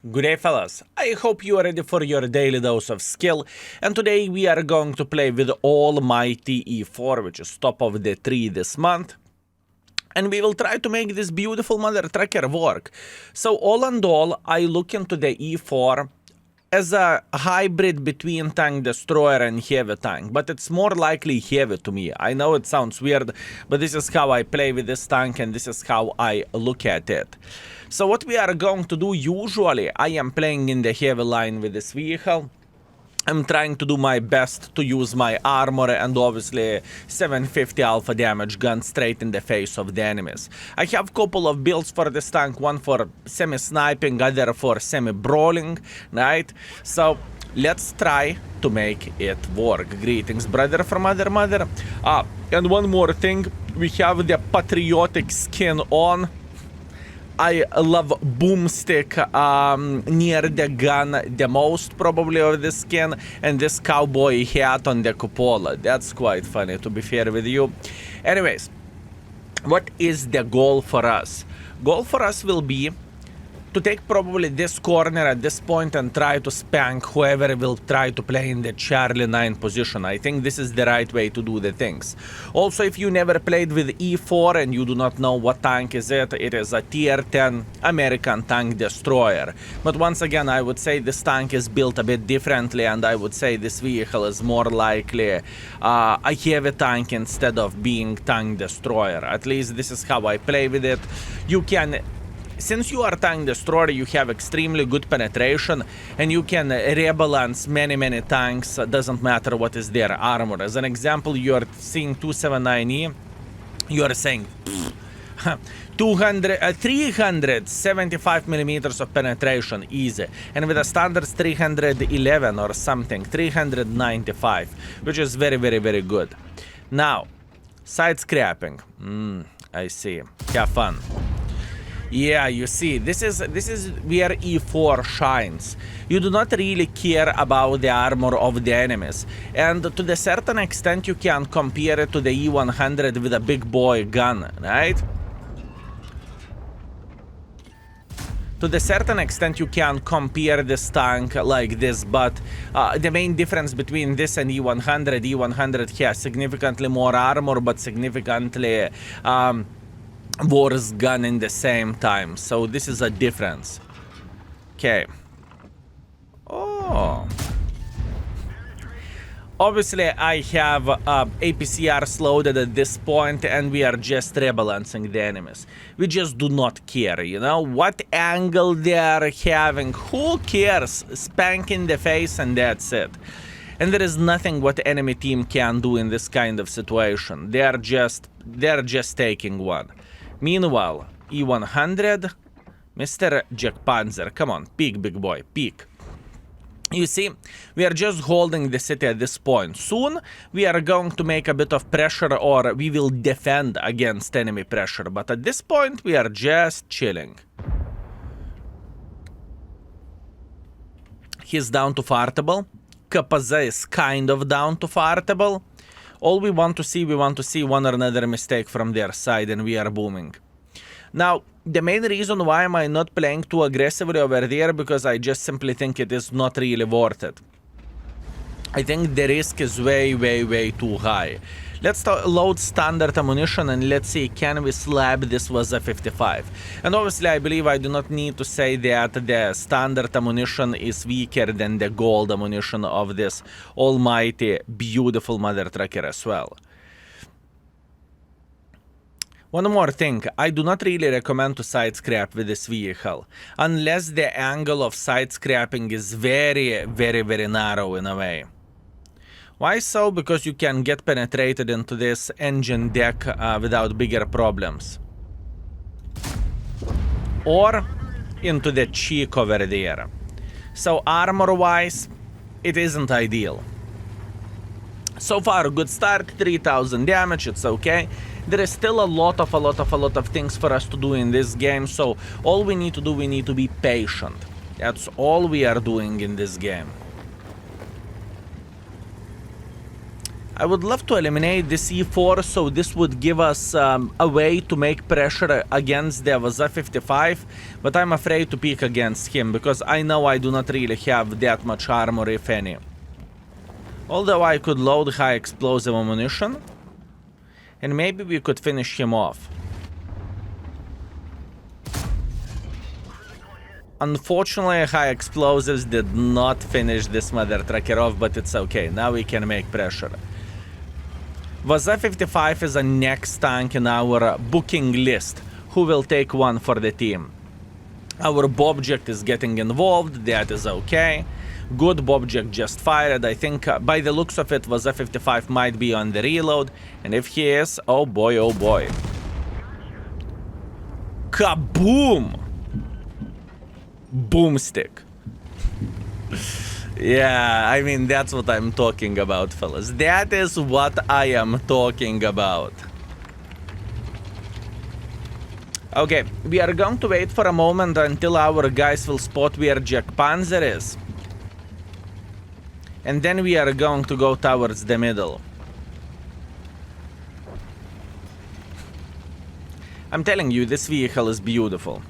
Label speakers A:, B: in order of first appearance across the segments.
A: Good day, fellas. I hope you are ready for your daily dose of skill, and today we are going to play with almighty E4, which is top of the tree this month, and we will try to make this beautiful mother trucker work. So all and all, I look into the E4 as a hybrid between tank destroyer and heavy tank, but it's more likely heavy to me. I know it sounds weird, but this is how I play with this tank and this is how I look at it. So what we are going to do, usually I am playing in the heavy line with this vehicle. I'm trying to do my best to use my armor and obviously 750 alpha damage gun straight in the face of the enemies. I have a couple of builds for this tank, one for semi-sniping, other for semi-brawling, right? So let's try to make it work. Greetings, brother from other mother. And one more thing, we have the patriotic skin on. I love boomstick near the gun the most probably of the skin, and this cowboy hat on the cupola. That's quite funny, to be fair with you. Anyways, what is the goal for us? Goal for us will be to take probably this corner at this point and try to spank whoever will try to play in the Charlie 9 position. I think this is the right way to do the things. Also, if you never played with E4 and you do not know what tank is it is a tier 10 American tank destroyer. But once again, I would say this tank is built a bit differently, and I would say this vehicle is more likely a heavy tank instead of being tank destroyer. At least this is how I play with it. You can... Since you are tank destroyer, you have extremely good penetration, and you can rebalance many tanks, doesn't matter what is their armor. As an example, you are seeing 279E, you are saying 375 millimeters of penetration, easy. And with a standard 311 or something, 395, which is very good. Now, side scrapping. I see. Have fun. Yeah, you see, this is where E4 shines. You do not really care about the armor of the enemies, and to the certain extent you can compare it to the E100 with a big boy gun, right? To the certain extent you can compare this tank like this, but the main difference between this and E100 has significantly more armor, but significantly worse gun in the same time. So this is a difference. Okay. Oh. Obviously, I have APCRs loaded at this point, and we are just rebalancing the enemies. We just do not care, you know? What angle they are having, who cares? Spank in the face and that's it. And there is nothing what enemy team can do in this kind of situation. They're just taking one. Meanwhile, E100, Mr. Jack Panzer, come on, peek, big boy, peek. You see, we are just holding the city at this point. Soon, we are going to make a bit of pressure, or we will defend against enemy pressure. But at this point, we are just chilling. He's down to fartable. KPZ is kind of down to fartable. All we want to see one or another mistake from their side, and we are booming. Now, the main reason why am I not playing too aggressively over there, because I just simply think it is not really worth it. I think the risk is way too high. Let's load standard ammunition and let's see, can we slap this was a 55? And obviously I believe I do not need to say that the standard ammunition is weaker than the gold ammunition of this almighty beautiful mother trucker as well. One more thing, I do not really recommend to side scrap with this vehicle, unless the angle of side scrapping is very narrow in a way. Why so? Because you can get penetrated into this engine deck without bigger problems. Or into the cheek over there. So armor-wise, it isn't ideal. So far, good start, 3000 damage, it's okay. There is still a lot of things for us to do in this game, so all we need to do, we need to be patient. That's all we are doing in this game. I would love to eliminate this E4, so this would give us a way to make pressure against the Vaza 55, but I'm afraid to pick against him, because I know I do not really have that much armor, if any. Although I could load high explosive ammunition, and maybe we could finish him off. Unfortunately, high explosives did not finish this mother trucker off, but it's okay. Now we can make pressure. Vaza 55 is a next tank in our booking list. Who will take one for the team? Our Bobject is getting involved. That is okay. Good, Bobject just fired. I think by the looks of it, Vaza 55 might be on the reload. And if he is, oh boy, oh boy. KABOOM! Boomstick. Yeah, I mean, that's what I'm talking about, fellas. That is what I am talking about. Okay, we are going to wait for a moment until our guys will spot where Jack Panzer is. And then we are going to go towards the middle. I'm telling you, this vehicle is beautiful.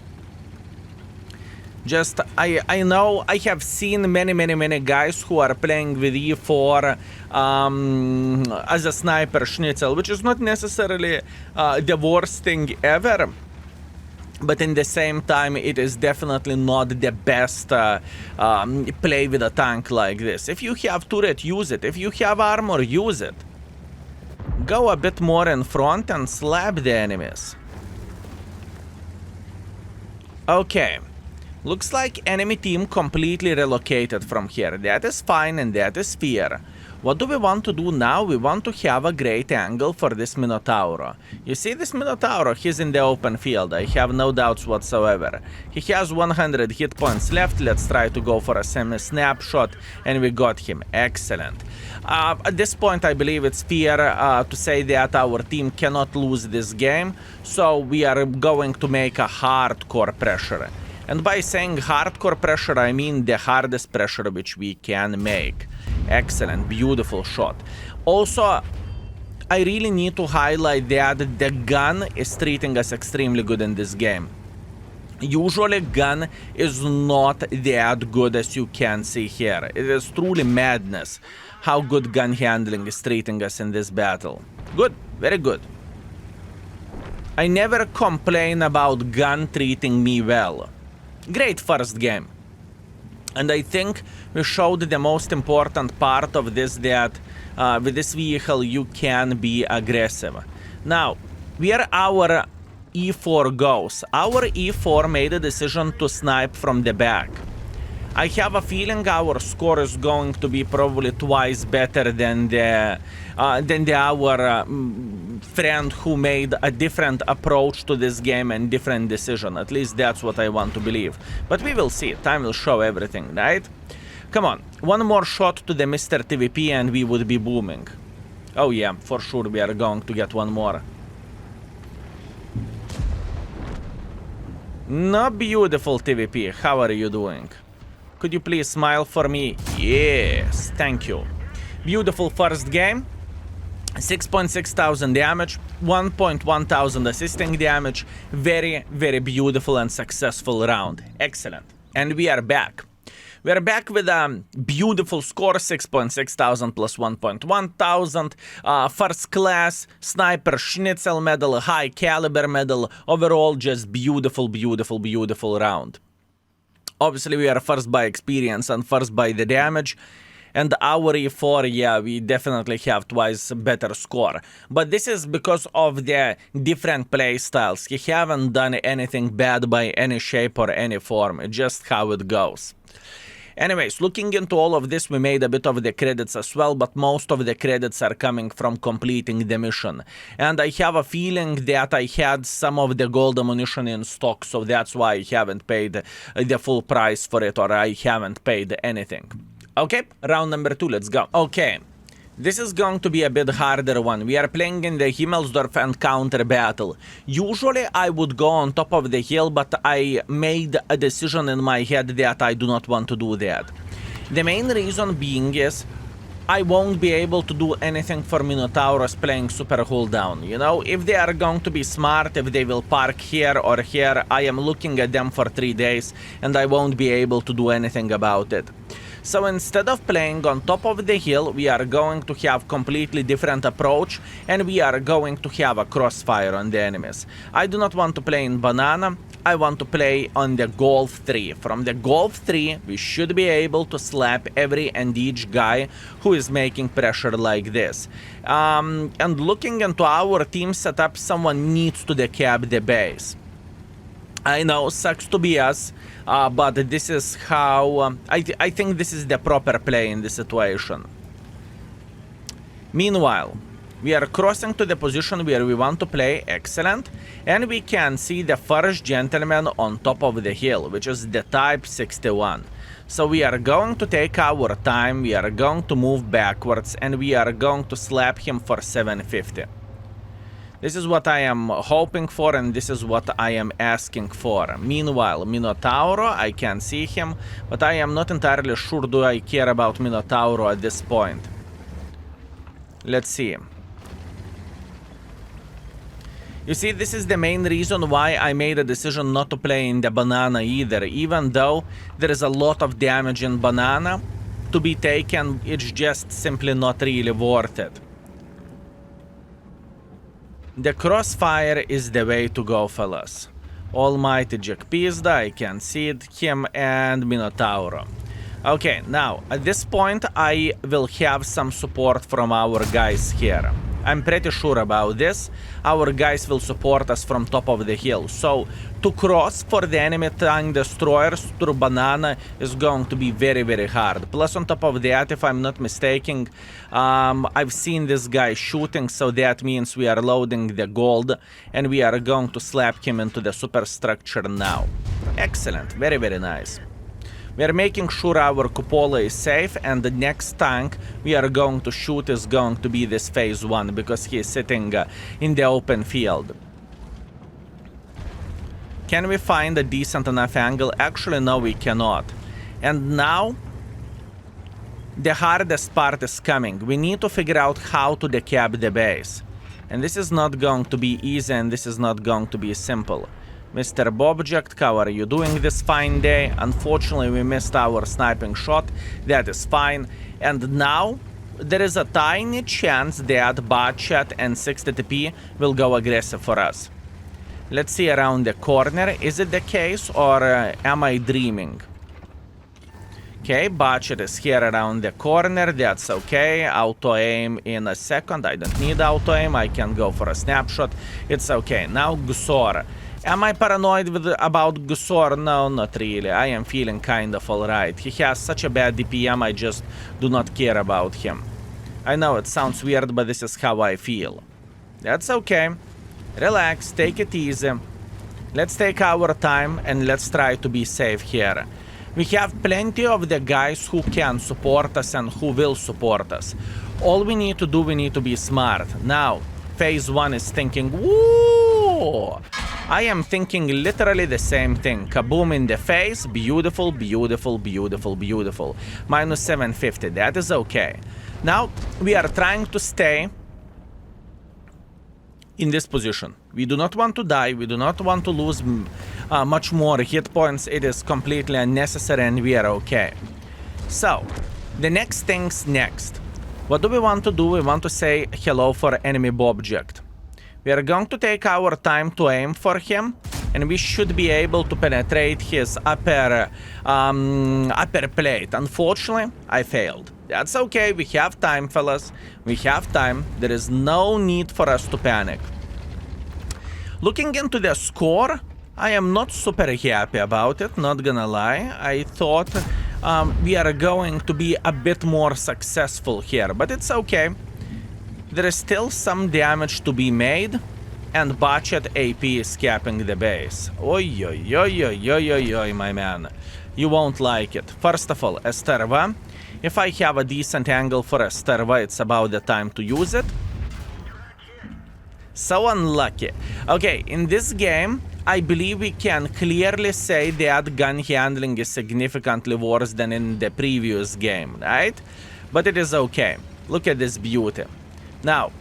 A: Just, I know I have seen many guys who are playing with E4 as a sniper schnitzel, which is not necessarily the worst thing ever. But in the same time, it is definitely not the best play with a tank like this. If you have turret, use it. If you have armor, use it. Go a bit more in front and slap the enemies. Okay. Looks like enemy team completely relocated from here. That is fine and that is fair. What do we want to do now? We want to have a great angle for this Minotauro. You see this Minotauro? He's in the open field. I have no doubts whatsoever. He has 100 hit points left. Let's try to go for a semi-snapshot. And we got him. Excellent. At this point, I believe it's fair to say that our team cannot lose this game. So we are going to make a hardcore pressure. And by saying hardcore pressure, I mean the hardest pressure which we can make. Excellent, beautiful shot. Also, I really need to highlight that the gun is treating us extremely good in this game. Usually, gun is not that good as you can see here. It is truly madness how good gun handling is treating us in this battle. Good, very good. I never complain about gun treating me well. Great first game. And I think we showed the most important part of this, that with this vehicle you can be aggressive. Now, where our E4 goes. Our E4 made a decision to snipe from the back. I have a feeling our score is going to be probably twice better than our friend who made a different approach to this game and different decision. At least that's what I want to believe. But we will see. Time will show everything, right? Come on. One more shot to the Mr. TVP and we would be booming. Oh yeah, for sure we are going to get one more. No, beautiful TVP. How are you doing? Could you please smile for me? Yes, thank you. Beautiful first game. 6.6 thousand damage, 1.1 thousand assisting damage. Very, very beautiful and successful round. Excellent. And we are back. We are back with a beautiful score, 6.6 thousand plus 1.1 thousand. First class, sniper schnitzel medal, high caliber medal. Overall, just beautiful, beautiful, beautiful round. Obviously, we are first by experience and first by the damage. And our E4, yeah, we definitely have twice better score. But this is because of the different play styles. He haven't done anything bad by any shape or any form. It's just how it goes. Anyways, looking into all of this, we made a bit of the credits as well, but most of the credits are coming from completing the mission. And I have a feeling that I had some of the gold ammunition in stock, so that's why I haven't paid the full price for it, or I haven't paid anything. Okay, round number 2, let's go. Okay. This is going to be a bit harder one. We are playing in the Himmelsdorf encounter battle. Usually I would go on top of the hill, but I made a decision in my head that I do not want to do that. The main reason being is I won't be able to do anything for Minotauros playing super cooldown. You know, if they are going to be smart, if they will park here or here, I am looking at them for 3 days and I won't be able to do anything about it. So instead of playing on top of the hill, we are going to have completely different approach and we are going to have a crossfire on the enemies. I do not want to play in banana. I want to play on the golf 3. From the golf 3, we should be able to slap every and each guy who is making pressure like this. And looking into our team setup, someone needs to decap the base. I know, sucks to be us, but this is how... I think this is the proper play in this situation. Meanwhile, we are crossing to the position where we want to play, excellent, and we can see the first gentleman on top of the hill, which is the type 61. So we are going to take our time, we are going to move backwards, and we are going to slap him for 750. This is what I am hoping for, and this is what I am asking for. Meanwhile, Minotauro, I can see him, but I am not entirely sure do I care about Minotauro at this point. Let's see. You see, this is the main reason why I made a decision not to play in the banana either. Even though there is a lot of damage in banana to be taken, it's just simply not really worth it. The crossfire is the way to go, fellas. Almighty Jack Pizda, I can see it, him and Minotauro. Okay, now, at this point, I will have some support from our guys here. I'm pretty sure about this. Our guys will support us from top of the hill. So, to cross for the enemy tank destroyers through banana is going to be very, very hard. Plus, on top of that, if I'm not mistaken, I've seen this guy shooting, so that means we are loading the gold, and we are going to slap him into the superstructure now. Excellent. Very, very nice. We are making sure our cupola is safe, and the next tank we are going to shoot is going to be this phase 1, because he is sitting in the open field. Can we find a decent enough angle? Actually, no, we cannot. And now, the hardest part is coming. We need to figure out how to decap the base. And this is not going to be easy, and this is not going to be simple. Mr. Bobject, how are you doing this fine day? Unfortunately, we missed our sniping shot. That is fine. And now, there is a tiny chance that Botchat and 60TP will go aggressive for us. Let's see around the corner. Is it the case, or am I dreaming? Okay, Botchat is here around the corner. That's okay. Auto-aim in a second. I don't need auto-aim. I can go for a snapshot. It's okay. Now, Gusor. Am I paranoid about Gusor? No, not really. I am feeling kind of alright. He has such a bad DPM, I just do not care about him. I know it sounds weird, but this is how I feel. That's okay. Relax, take it easy. Let's take our time and let's try to be safe here. We have plenty of the guys who can support us and who will support us. All we need to do, we need to be smart. Now, phase 1 is thinking, woo! I am thinking literally the same thing. Kaboom in the face. Beautiful, beautiful, beautiful, beautiful. Minus 750. That is okay. Now, we are trying to stay in this position. We do not want to die. We do not want to lose much more hit points. It is completely unnecessary and we are okay. So, the next thing's next. What do we want to do? We want to say hello for enemy Bobject. We are going to take our time to aim for him, and we should be able to penetrate his upper plate. Unfortunately, I failed. That's okay, we have time, fellas. We have time. There is no need for us to panic. Looking into the score, I am not super happy about it, not gonna lie. I thought we are going to be a bit more successful here, but it's okay. There is still some damage to be made, and Botchat AP is capping the base. Oi, oi, oi, oi, oi, oi, oi, my man. You won't like it. First of all, Esterva. If I have a decent angle for Esterva, it's about the time to use it. So unlucky. Okay, in this game, I believe we can clearly say that gun handling is significantly worse than in the previous game, right? But it is okay. Look at this beauty. Now,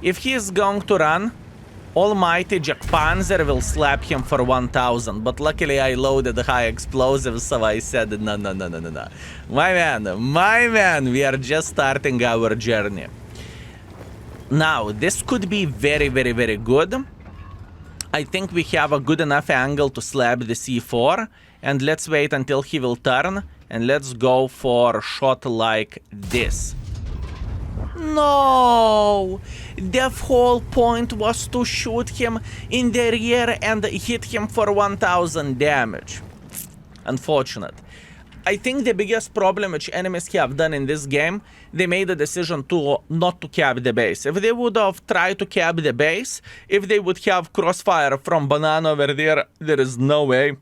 A: if he is going to run, Almighty Jack Panzer will slap him for 1000, but luckily I loaded high explosives, so I said no. My man, we are just starting our journey. Now, this could be very good. I think we have a good enough angle to slap the C4, and let's wait until he will turn, and let's go for a shot like this. No! The whole point was to shoot him in the rear and hit him for 1000 damage. Unfortunate. I think the biggest problem which enemies have done in this game, they made a decision to not to cap the base. If they would have tried to cap the base, if they would have crossfire from Banana over there, there is no way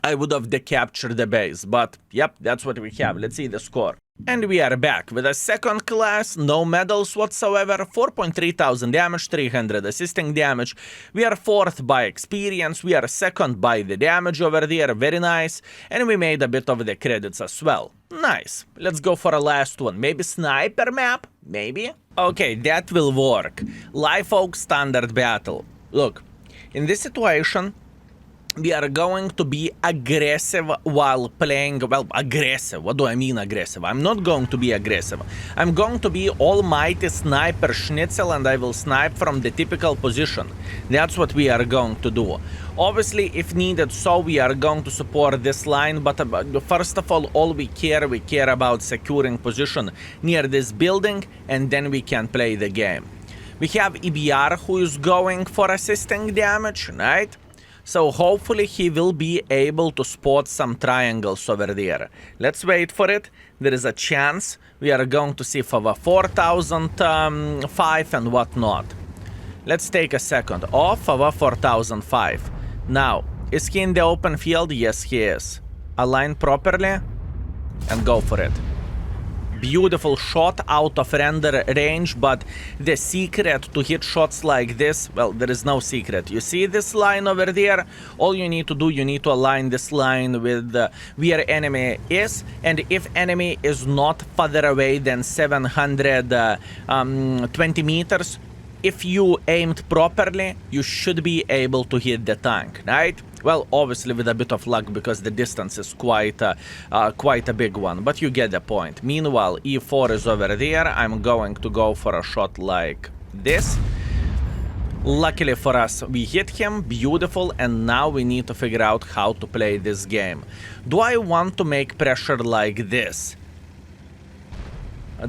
A: I would have decaptured the base. But yep, that's what we have. Let's see the score. And we are back with a second class, no medals whatsoever, 4,300 damage, 300 assisting damage. We are fourth by experience, we are second by the damage over there, very nice. And we made a bit of the credits as well. Nice. Let's go for a last one. Maybe sniper map? Maybe? Okay, that will work. Live Oak standard battle. Look, in this situation, we are going to be aggressive while playing, well, aggressive. What do I mean aggressive? I'm not going to be aggressive. I'm going to be almighty sniper schnitzel and I will snipe from the typical position. That's what we are going to do. Obviously, if needed, so we are going to support this line, but first of all we care about securing position near this building, and then we can play the game. We have EBR who is going for assisting damage, right? So hopefully he will be able to spot some triangles over there. Let's wait for it. There is a chance we are going to see for 4005 and whatnot. Let's take a second. Off for 4005. Now, is he in the open field? Yes, he is. Align properly and go for it. Beautiful shot out of render range, but the secret to hit shots like this, well, there is no secret. You see this line over there? All you need to do, you need to align this line with where enemy is, and if enemy is not further away than 720 meters, if you aimed properly, you should be able to hit the tank, right? Well, obviously with a bit of luck, because the distance is quite a big one, but you get the point. Meanwhile, E4 is over there. I'm going to go for a shot like this. Luckily for us, we hit him, beautiful, and now we need to figure out how to play this game. Do I want to make pressure like this?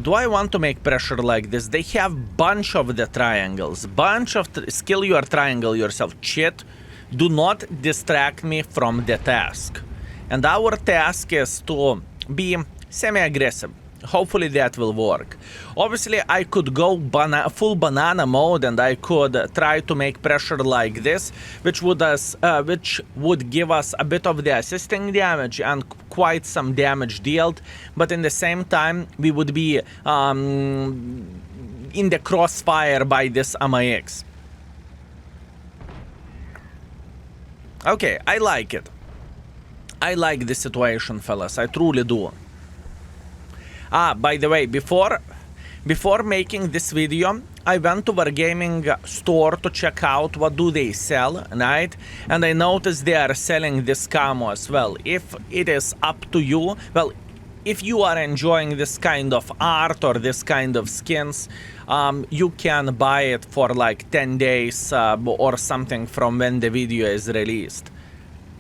A: Do I want to make pressure like this? They have bunch of the triangles, bunch of skill your triangle yourself. Shit. Do not distract me from the task. And our task is to be semi-aggressive. Hopefully that will work. Obviously, I could go full banana mode and I could try to make pressure like this, which would give us a bit of the assisting damage and quite some damage dealt. But in the same time, we would be in the crossfire by this MIX. Okay, I like it. I like this situation, fellas. I truly do. Ah, by the way, before making this video, I went to Wargaming store to check out what do they sell, right? And I noticed they are selling this camo as well. If it is up to you, well, if you are enjoying this kind of art or this kind of skins, you can buy it for like 10 days or something from when the video is released.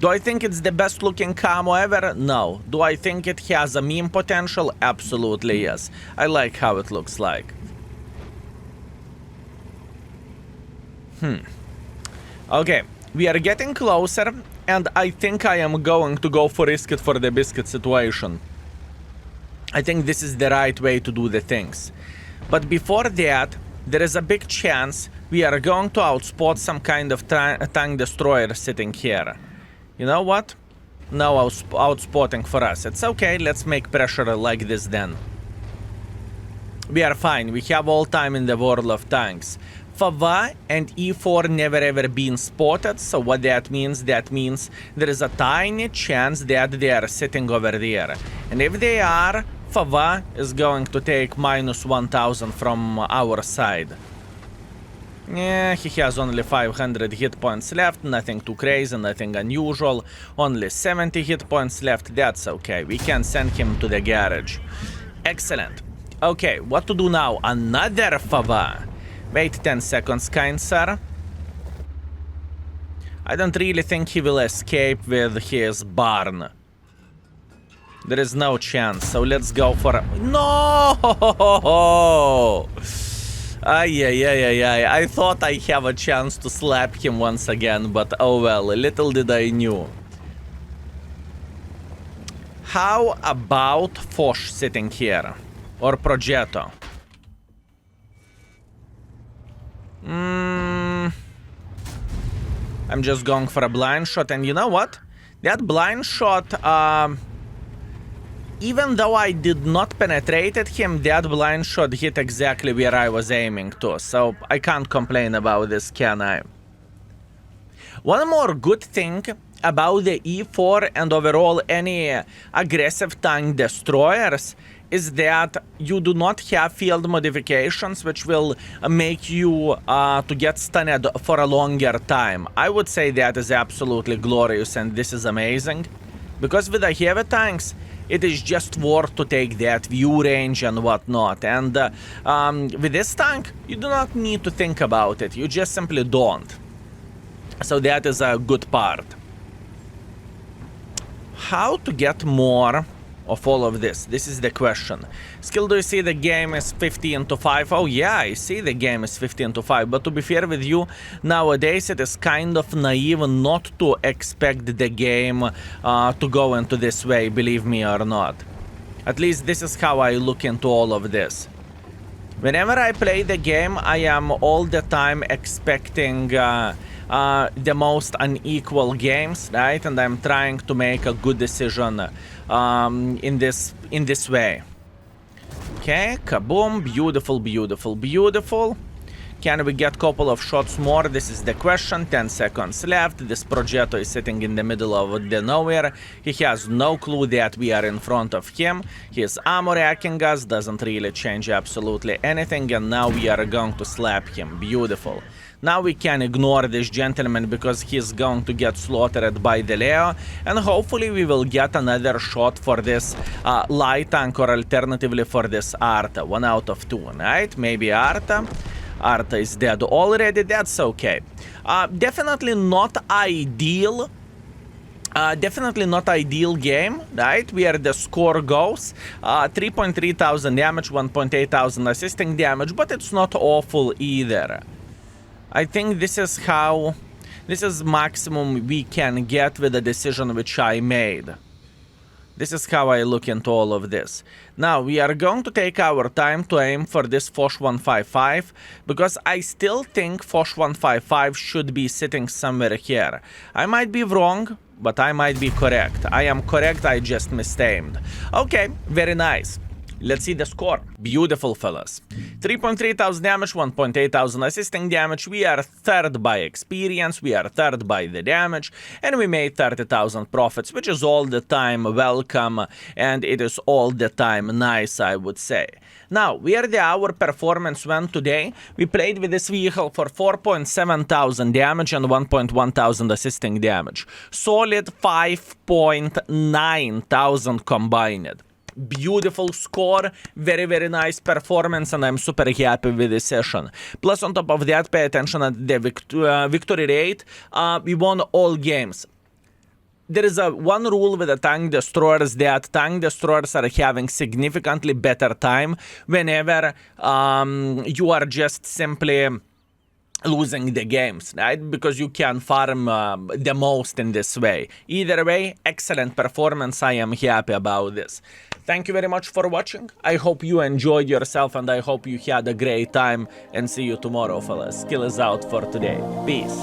A: Do I think it's the best looking camo ever? No. Do I think it has a meme potential? Absolutely yes. I like how it looks like. Okay, we are getting closer, and I think I am going to go for risk it for the biscuit situation. I think this is the right way to do the things. But before that, there is a big chance we are going to outspot some kind of tank destroyer sitting here. You know what? No outspotting for us. It's okay, let's make pressure like this then. We are fine, we have all time in the world of tanks. Fava and E4 never ever been spotted, so what that means? That means there is a tiny chance that they are sitting over there. And if they are, Fava is going to take minus 1000 from our side. Yeah, he has only 500 hit points left, nothing too crazy, nothing unusual. Only 70 hit points left, that's okay. We can send him to the garage. Excellent. Okay, what to do now? Another Fava. Wait 10 seconds, kind sir. I don't really think he will escape with his barn. There is no chance, so let's go for... No! Ay. I thought I have a chance to slap him once again, but oh well, little did I knew. How about Foch sitting here? Or Progetto? I'm just going for a blind shot, and you know what? That blind shot, even though I did not penetrate at him, that blind shot hit exactly where I was aiming to, so I can't complain about this, can I? One more good thing about the E4 and overall any aggressive tank destroyers is that you do not have field modifications which will make you to get stunned for a longer time. I would say that is absolutely glorious and this is amazing. Because with the heavy tanks, it is just worth to take that view range and whatnot. And with this tank, you do not need to think about it. You just simply don't. So that is a good part. How to get more of all of this? This is the question. Skill, do you see the game is 15-5? Oh yeah, I see the game is 15-5. But to be fair with you, nowadays it is kind of naive not to expect the game to go into this way, believe me or not. At least this is how I look into all of this. Whenever I play the game, I am all the time expecting the most unequal games, right? And I'm trying to make a good decision in this way. Okay, kaboom, beautiful. Can we get a couple of shots more? This is the question. 10 seconds left. This Progetto is sitting in the middle of the nowhere. He has no clue that we are in front of him. His ammo racking us doesn't really change absolutely anything. And now we are going to slap him. Beautiful. Now we can ignore this gentleman because he's going to get slaughtered by the Leo. And hopefully we will get another shot for this light tank or alternatively for this Arta. 1 out of 2, right? Maybe Arta. Arta is dead already, that's okay. Definitely not ideal. Definitely not ideal game, right? Where the score goes. 3.3 thousand damage, 1.8 thousand assisting damage, but it's not awful either. I think this is how... This is maximum we can get with the decision which I made. This is how I look into all of this. Now, we are going to take our time to aim for this Foch 155, because I still think Foch 155 should be sitting somewhere here. I might be wrong, but I might be correct. I am correct, I just misnamed. Okay, very nice. Let's see the score. Beautiful, fellas. 3.3 thousand damage, 1.8 thousand assisting damage. We are third by experience, we are third by the damage, and we made 30,000 profits, which is all the time welcome, and it is all the time nice, I would say. Now, where our performance went today, we played with this vehicle for 4.7 thousand damage and 1.1 thousand assisting damage. Solid 5.9 thousand combined. Beautiful score, very nice performance, and I'm super happy with this session. Plus, on top of that, pay attention at the victory rate. We won all games. There is one rule with the tank destroyers, that tank destroyers are having significantly better time whenever you are just simply losing the games, right? Because you can farm the most in this way. Either way, excellent performance. I am happy about this. Thank you very much for watching. I hope you enjoyed yourself and I hope you had a great time, and see you tomorrow, fellas. Skill is out for today. Peace.